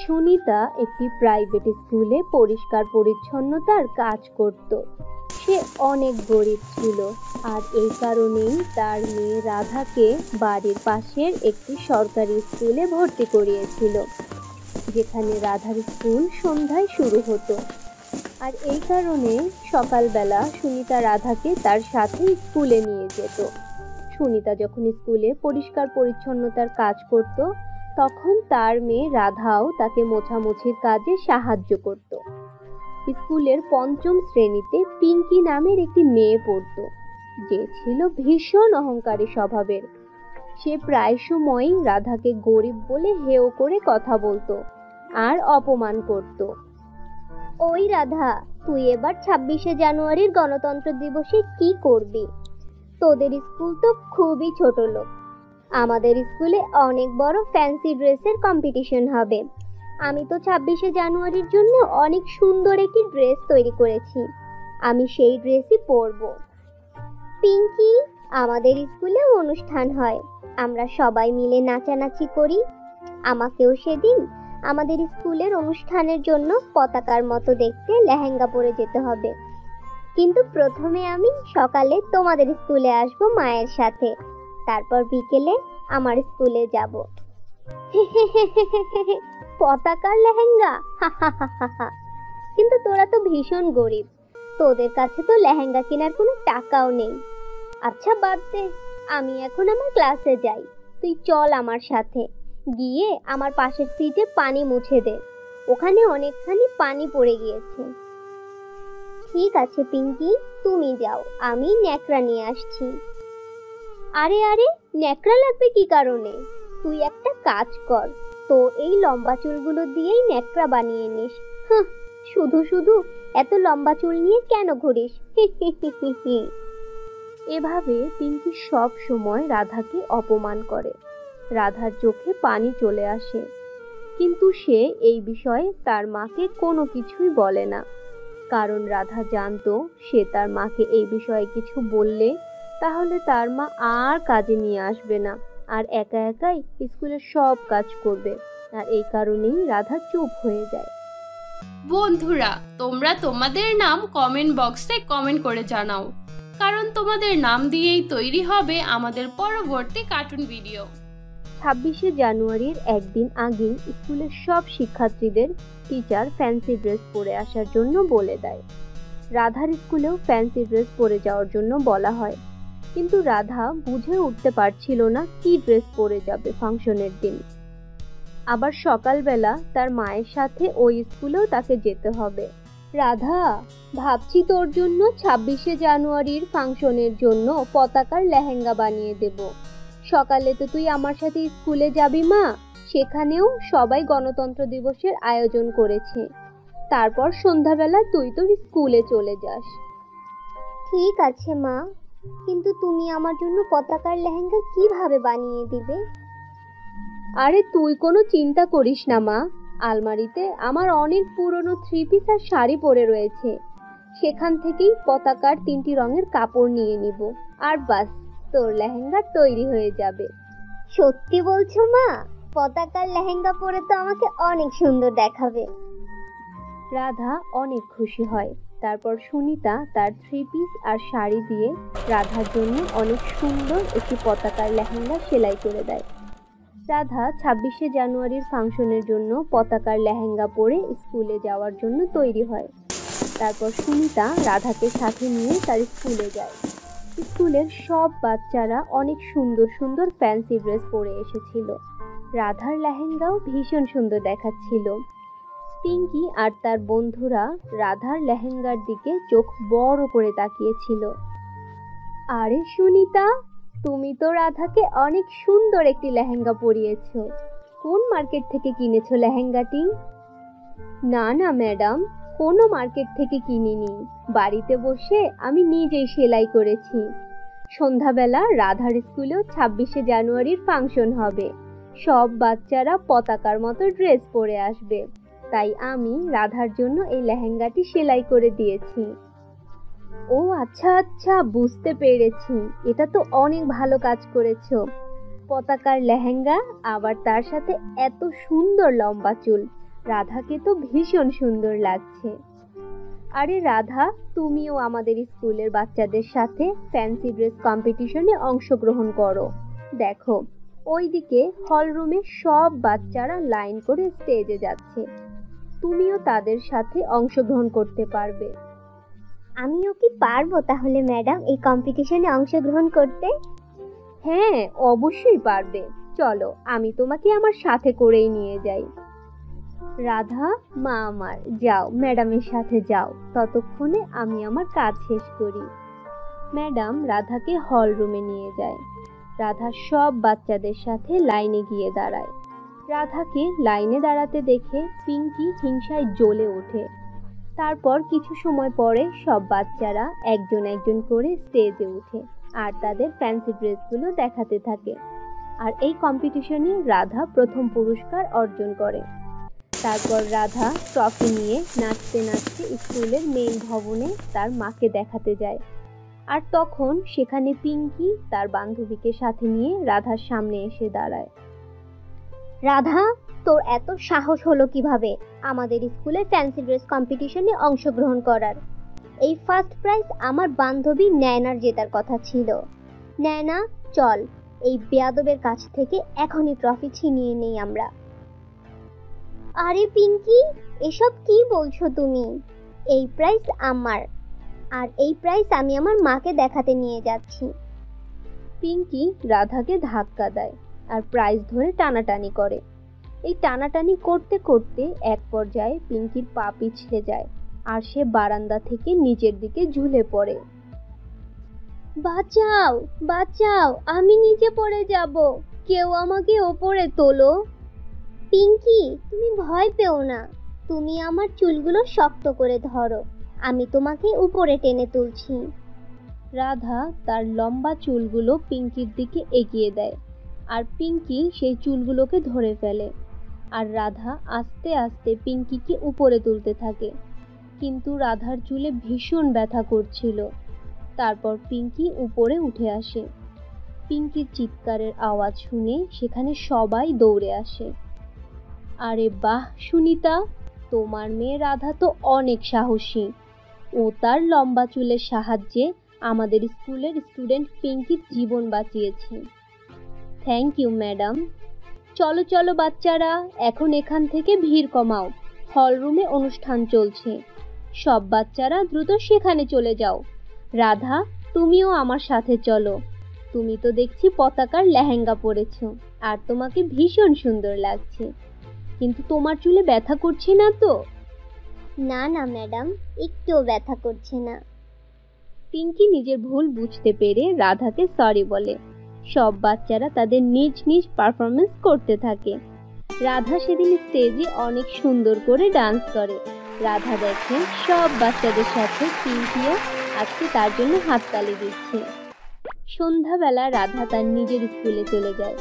সুনিতা একটি প্রাইভেট স্কুলে পরিষ্কার পরিচ্ছন্নতার কাজ করত। সে অনেক গরিব ছিল, আর এই কারণেই তার মেয়ে রাধাকে বাড়ির পাশের একটি সরকারি স্কুলে ভর্তি করিয়েছিল, যেখানে রাধার স্কুল সন্ধ্যায় শুরু হতো। আর এই কারণে সকালবেলা সুনিতা রাধাকে তার সাথে স্কুলে নিয়ে যেত। সুনিতা যখন স্কুলে পরিষ্কার পরিচ্ছন্নতার কাজ করত, তখন তার মেয়ে রাধাও তাকে মোছামুছির কাজে সাহায্য করত। স্কুলের পঞ্চম শ্রেণীতে পিঙ্কি নামের একটি মেয়ে পড়ত, যে ছিল ভীষণ অহংকারী স্বভাবের। সে প্রায় সময়ই রাধাকে গরিব বলে হেয় করে কথা বলতো আর অপমান করত। ওই রাধা, তুই এবার 26শে জানুয়ারির গণতন্ত্র দিবসে কি করবি? তোদের স্কুল তো খুবই ছোট লোক। আমাদের স্কুলে অনেক বড় ফ্যান্সি ড্রেসের কম্পিটিশন হবে। আমি তো 26শে জানুয়ারির জন্য অনেক সুন্দর একটি ড্রেস তৈরি করেছি। আমি সেই ড্রেসই পরবো। পিঙ্কি, আমাদের স্কুলে অনুষ্ঠান হয়, আমরা সবাই মিলে নাচানাচি করি। আমাকেও সেদিন আমাদের স্কুলের অনুষ্ঠানের জন্য পতাকার মতো দেখতে লেহেঙ্গা পরে যেতে হবে। কিন্তু প্রথমে আমি সকালে তোমাদের স্কুলে আসবো মায়ের সাথে, তারপর বিকেলে আমার স্কুলে যাব। পতাকার লেহেঙ্গা? কিন্তু তোরা তো ভীষণ গরিব, তোদের কাছে তো লেহেঙ্গা কেনার কোনো টাকাও নেই। আচ্ছা বাদ দে, আমি এখন আমার ক্লাসে যাই। তুই চল আমার সাথে, গিয়ে আমার পাশের সিটে পানি মুছে দে, ওখানে অনেকখানি পানি পড়ে গিয়েছে। ঠিক আছে পিঙ্কি, তুমি যাও, আমি ন্যাকড়া নিয়ে আসছি। আরে আরে, ন্যাকড়া লাগবে কি কারণে? তুই একটা কাজ কর, তো এই লম্বা চুলগুলো দিয়েই ন্যাকড়া বানিয়ে নিস। শুধু শুধু এত লম্বা চুল নিয়ে কেন ঘুরিস? এভাবে পিঙ্কি সব সময় রাধাকে অপমান করে। রাধার চোখে পানি চলে আসে, কিন্তু সে এই বিষয়ে তার মাকে কোনো কিছুই বলে না, কারণ রাধা জানতো সে তার মাকে এই বিষয়ে কিছু বললে তাহলে তার মা আর কাজে নিয়ে আসবে না, আর একা একাই স্কুলের সব কাজ করবে। আর এই কারণেই রাধা চুপ হয়ে যায়। বন্ধুরা, তোমরা তোমাদের নাম কমেন্ট বক্সে কমেন্ট করে জানাও, কারণ তোমাদের নাম দিয়েই তৈরি হবে আমাদের পরবর্তী কার্টুন ভিডিও। 26শে জানুয়ারির একদিন আগে স্কুলের সব শিক্ষার্থীদের টিচার ফ্যান্সি ড্রেস পরে আসার জন্য বলে দেয়। রাধার স্কুলেও ফ্যান্সি ড্রেস পরে যাওয়ার জন্য বলা হয়, কিন্তু রাধা বুঝে উঠতে পারছিল না কি ড্রেস পরে যাবে ফাংশনের দিন। আবার সকালবেলা তার মায়ের সাথে ওই স্কুলেও তাকে যেতে হবে। রাধা, ভাবছি তোর জন্য 26শে জানুয়ারির ফাংশনের জন্য পতাকার লেহেঙ্গা বানিয়ে দেব। সকালে তো তুই আমার সাথে স্কুলে যাবি মা, সেখানেও সবাই গণতন্ত্র দিবসের আয়োজন করেছে। তারপর সন্ধ্যাবেলা তুই তোর স্কুলে চলে যাস। ঠিক আছে মা, কিন্তু তুমি আমার জন্য পতাকার লেহেঙ্গা কিভাবে বানিয়ে দিবে? আরে তুই কোনো চিন্তা করিস না মা, আলমারিতে আমার অনেক পুরনো 3 পিস আর শাড়ি পরে রয়েছে, সেখান থেকেই পতাকার 3টি রঙের কাপড় নিয়ে নিব, আর বাস তোর লেহেঙ্গা তৈরি হয়ে যাবে। সত্যি বলছো মা? পতাকার লেহেঙ্গা পরে তো আমাকে অনেক সুন্দর দেখাবে। রাধা অনেক খুশি হয়। তারপর সুনিতা তার 3 পিস আর শাড়ি দিয়ে রাধার জন্য অনেক সুন্দর একটি পতাকার লেহেঙ্গা সেলাই করে দেয়। রাধা 26শে জানুয়ারির ফাংশনের জন্য পতাকার লেহেঙ্গা পরে স্কুলে যাওয়ার জন্য তৈরি হয়। তারপর সুনিতা রাধাকে সাথে নিয়ে তার স্কুলে যায়। স্কুলের সব বাচ্চারা অনেক সুন্দর সুন্দর ফ্যান্সি ড্রেস পরে এসেছিল। রাধার লেহেঙ্গাও ভীষণ সুন্দর দেখাচ্ছিল। পিঙ্কি আর তার বন্ধুরা রাধার লেহেঙ্গার দিকে চোখ বড় করে তাকিয়েছিল। আরে সুনিতা, তুমি তো রাধাকে অনেক সুন্দর একটি লেহেঙ্গা পরিয়েছো। কোন মার্কেট থেকে কিনেছো লেহেঙ্গাটি? না না ম্যাডাম, কোনো মার্কেট থেকে কিনিনি, বাড়িতে বসে আমি নিজেই সেলাই করেছি। সন্ধ্যাবেলা রাধার স্কুলেও 26শে জানুয়ারির ফাংশন হবে, সব বাচ্চারা পতাকার মতো ড্রেস পরে আসবে, তাই আমি রাধার জন্য এই লেহেঙ্গাটি সেলাই করে দিয়েছি। ও আচ্ছা আচ্ছা, বুঝতে পেরেছি, এটা তো অনেক ভালো কাজ করেছো। পতাকার লেহেঙ্গা, আবার তার সাথে এত সুন্দর লম্বা চুল। রাধাকে তো ভীষণ সুন্দর লাগছে। আরে রাধা, তুমিও আমাদের স্কুলের বাচ্চাদের সাথে ফ্যান্সি ড্রেস কম্পিটিশনে অংশগ্রহণ করো। দেখো, ওইদিকে হল রুমে সব বাচ্চারা লাইন করে স্টেজে যাচ্ছে। তুমিও তাদের সাথে অংশগ্রহণ করতে পারবে। আমিও কি পারবো তাহলে ম্যাডাম এই কম্পিটিশনে অংশগ্রহণ করতে? হ্যাঁ, অবশ্যই পারবে। চলো, আমি তোমাকে আমার সাথে করেই নিয়ে যাই। রাধা মা আমার, যাও ম্যাডামের সাথে যাও, ততক্ষণে আমি আমার কাজ শেষ করি। ম্যাডাম রাধাকে হল রুমে নিয়ে যায়। রাধা সব বাচ্চাদের সাথে লাইনে গিয়ে দাঁড়ায়। রাধাকে লাইনে দাঁড়াতে দেখে পিঙ্কি হিংসায় জ্বলে ওঠে। তারপর কিছু সময় পরে সব বাচ্চারা একজন একজন করে স্টেজে উঠে আর তাদের ফ্যান্সি ড্রেসগুলো দেখাতে থাকে। আর এই কম্পিটিশনে রাধা প্রথম পুরস্কার অর্জন করে। তারপর রাধা ট্রফি নিয়ে নাচতে নাচতে স্কুলের মেইন ভবনে তার মাকে দেখাতে যায়। আর তখন সেখানে পিঙ্কি তার বান্ধবীকে সাথে নিয়ে রাধার সামনে এসে দাঁড়ায়। রাধা, তোর এত সাহস হলো কিভাবে আমাদের স্কুলে ফ্যান্সি ড্রেস কম্পিটিশনে অংশগ্রহণ করার? এই ফার্স্ট প্রাইজ আমার বান্ধবী ন্যায়নার জেতার কথা ছিল। ন্যায়না, চল এই বেয়াদবের কাছ থেকে এখনই ট্রফি ছিনিয়ে নেই আমরা। আরে পিঙ্কি, এসব কি বলছো তুমি? এই প্রাইজ আমার, আর এই প্রাইজ আমি আমার মাকে দেখাতে নিয়ে যাচ্ছি। পিঙ্কি রাধাকে ধাক্কা দেয় আর প্রাইজ ধরে টানাটানি করে। এই টানাটানি করতে করতে এক পর্যায়ে পিঙ্কির পা পিছলে যায় আর সে বারান্দা থেকে নিচের দিকে ঝুলে পড়ে। বাঁচাও, বাঁচাও, আমি নিচে পড়ে যাব, কেউ আমাকে ওপরে তোলো। পিঙ্কি, তুমি ভয় পেও না, তুমি আমার চুলগুলো শক্ত করে ধরো, আমি তোমাকে উপরে টেনে তুলছি। রাধা তার লম্বা চুলগুলো পিঙ্কির দিকে এগিয়ে দেয় আর পিঙ্কি সেই চুলগুলোকে ধরে ফেলে। আর রাধা আস্তে আস্তে পিঙ্কিকে উপরে তুলতে থাকে, কিন্তু রাধার চুলে ভীষণ ব্যথা করছিল। তারপর পিঙ্কি উপরে উঠে আসে। পিঙ্কির চিৎকারের আওয়াজ শুনে সেখানে সবাই দৌড়ে আসে। আরে বাহ সুনিতা, তোমার মেয়ে রাধা তো অনেক সাহসী। ও তার লম্বা চুলের সাহায্যে আমাদের স্কুলের স্টুডেন্ট পিঙ্কির জীবন বাঁচিয়েছে। Thank you madam. চলো চলো বাচ্চারা, এখন এখান থেকে ভিড় কমাও, হল রুমে অনুষ্ঠান চলছে। সব বাচ্চারা দ্রুত সেখানে চলে যাও। রাধা, তুমিও আমার সাথে চলো। তুমি তো দেখছি পতাকার লেহেঙ্গা পরেছো আর তোমাকে ভীষণ সুন্দর লাগছে, কিন্তু তোমার চুলে ব্যথা করছে না তো? না না ম্যাডাম, একটুও ব্যথা করছে না। পিঙ্কি নিজের ভুল বুঝতে পেরে রাধাকে সরি বলে। সব বাচ্চারা তাদের নিজ নিজ পারফরমেন্স করতে থাকে। রাধা সেদিন স্টেজে অনেক সুন্দর করে ডান্স করে। রাধা দেখে সব বাচ্চাদের সাথে পিঙ্কিও আজকে তার জন্য হাততালি দিচ্ছে। সন্ধ্যাবেলা রাধা তার নিজের স্কুলে চলে যায়।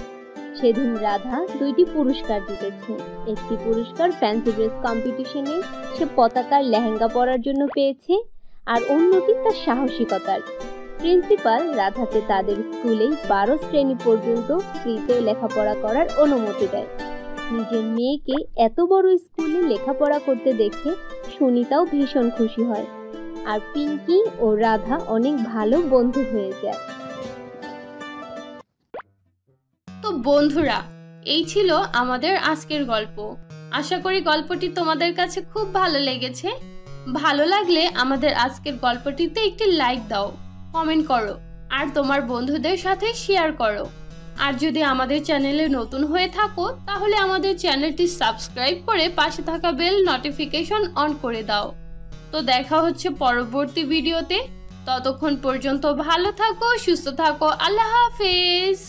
সেদিন রাধা 2টি পুরস্কার জিতেছে। একটি পুরস্কার ফ্যান্সি ড্রেস কম্পিটিশনে সে পতাকার লেহেঙ্গা পরার জন্য পেয়েছে, আর অন্যটি তার সাহসিকতার। প্রিন্সিপাল রাধাকে তাদের স্কুলেই 12 শ্রেণী পর্যন্ত ফ্রিতে লেখাপড়া করার অনুমতি দেয়। নিজের মেয়েকে এত বড় স্কুলে লেখাপড়া করতে দেখে সুনিতাও ভীষণ খুশি হয়, আর পিঙ্কি ও রাধা অনেক ভালো বন্ধু হয়ে যায়। তো বন্ধুরা, এই ছিল আমাদের আজকের গল্প। আশা করি গল্পটি তোমাদের কাছে খুব ভালো লেগেছে। ভালো লাগলে আমাদের আজকের গল্পটিতে একটি লাইক দাও, কমেন্ট করো আর তোমার বন্ধুদের সাথে শেয়ার করো। আর যদি আমাদের চ্যানেলে নতুন হয়ে থাকো তাহলে আমাদের চ্যানেলটি সাবস্ক্রাইব করে পাশে থাকা বেল নোটিফিকেশন অন করে দাও। তো দেখা হচ্ছে পরবর্তী ভিডিওতে। ততক্ষণ পর্যন্ত ভালো থাকো, সুস্থ থাকো। আল্লাহ হাফেজ।